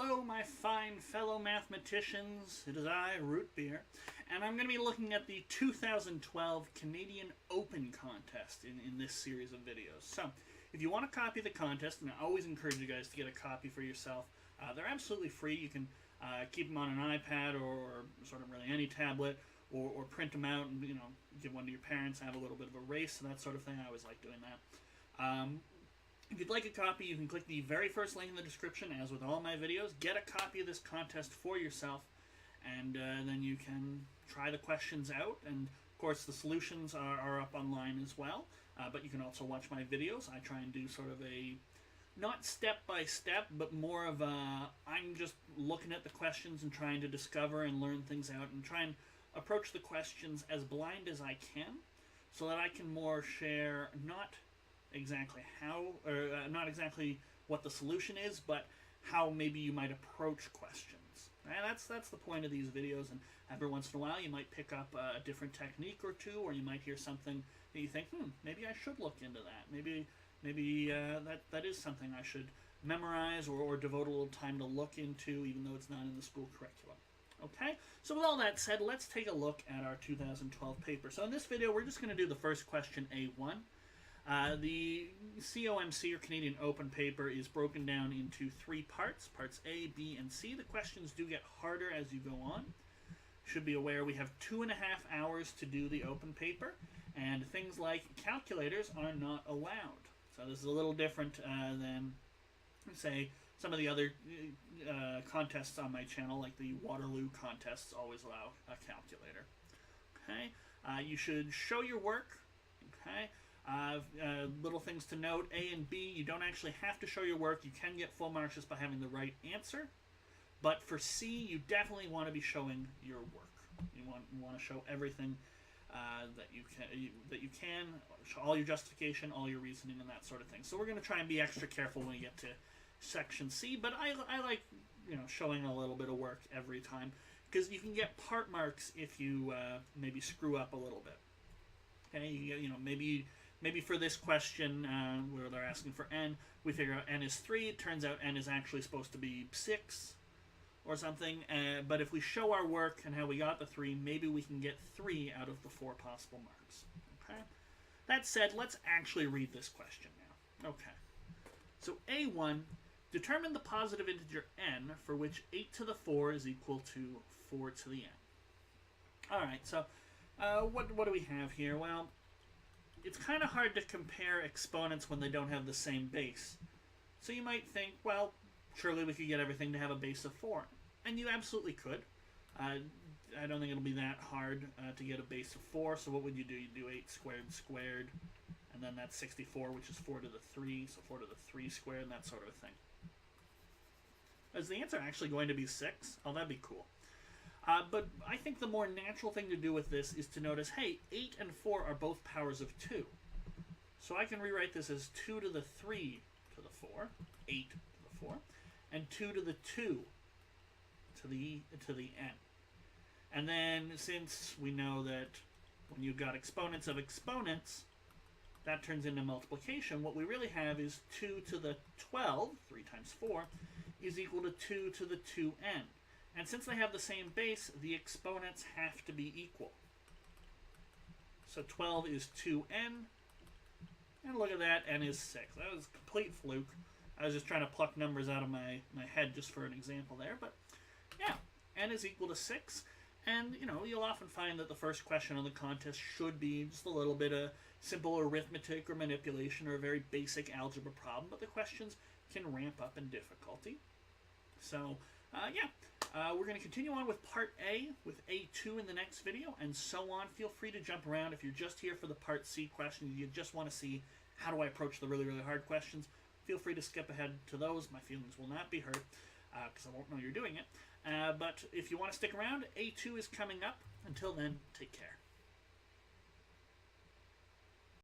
Hello, my fine fellow mathematicians. It is I, Root Beer, and I'm going to be looking at the 2012 Canadian Open contest in this series of videos. So, if you want a copy of the contest, and I always encourage you guys to get a copy for yourself, they're absolutely free. You can keep them on an iPad or sort of really any tablet, or print them out and give one to your parents, have a little bit of a race and that sort of thing. I always like doing that. If you'd like a copy, you can click the very first link in the description, as with all my videos. Get a copy of this contest for yourself, and then you can try the questions out. And, of course, the solutions are up online as well, but you can also watch my videos. I try and do sort of a, not step-by-step, but more of a, I'm just looking at the questions and trying to discover and learn things out and try and approach the questions as blind as I can, so that I can more share not exactly how, or not exactly what the solution is, but how maybe you might approach questions. And that's the point of these videos, and every once in a while you might pick up a different technique or two, or you might hear something that you think, maybe I should look into that. Maybe that is something I should memorize or devote a little time to look into, even though it's not in the school curriculum. Okay, so with all that said, let's take a look at our 2012 paper. So in this video, we're just going to do the first question, A1. The COMC, or Canadian Open paper, is broken down into 3 parts, parts A, B, and C. The questions do get harder as you go on. You should be aware we have 2.5 hours to do the open paper, and things like calculators are not allowed. So this is a little different than, say, some of the other contests on my channel, like the Waterloo contests always allow a calculator. Okay, you should show your work. Okay. Little things to note, A and B, you don't actually have to show your work. You can get full marks just by having the right answer. But for C, you definitely want to be showing your work. You want to show everything that you can, all your justification, all your reasoning, and that sort of thing. So we're going to try and be extra careful when we get to section C, but I like showing a little bit of work every time, because you can get part marks if you maybe screw up a little bit. Okay, maybe for this question, where they're asking for n, we figure out n is 3. It turns out n is actually supposed to be 6 or something. But if we show our work and how we got the 3, maybe we can get 3 out of the 4 possible marks. Okay. That said, let's actually read this question now. Okay. So A1, determine the positive integer n for which 8 to the 4 is equal to 4 to the n. All right. So what do we have here? Well, it's kind of hard to compare exponents when they don't have the same base. So you might think, well, surely we could get everything to have a base of 4. And you absolutely could. I don't think it'll be that hard to get a base of 4. So what would you do? You'd do 8 squared squared, and then that's 64, which is 4 to the 3, so 4 to the 3 squared, and that sort of thing. Is the answer actually going to be 6? Oh, that'd be cool. But I think the more natural thing to do with this is to notice, hey, 8 and 4 are both powers of 2. So I can rewrite this as 2 to the 3 to the 4, 8 to the 4, and 2 to the 2 to the n. And then, since we know that when you've got exponents of exponents, that turns into multiplication, what we really have is 2 to the 12, 3 times 4, is equal to 2 to the 2n. And since they have the same base, the exponents have to be equal. So 12 is 2n, and look at that, n is 6. That was a complete fluke. I was just trying to pluck numbers out of my head just for an example there, but yeah, n is equal to 6. And, you'll often find that the first question on the contest should be just a little bit of simple arithmetic or manipulation or a very basic algebra problem, but the questions can ramp up in difficulty. So, yeah. We're going to continue on with Part A, with A2 in the next video, and so on. Feel free to jump around. If you're just here for the Part C questions, you just want to see how do I approach the really, really hard questions, feel free to skip ahead to those. My feelings will not be hurt, because I won't know you're doing it. But if you want to stick around, A2 is coming up. Until then, take care.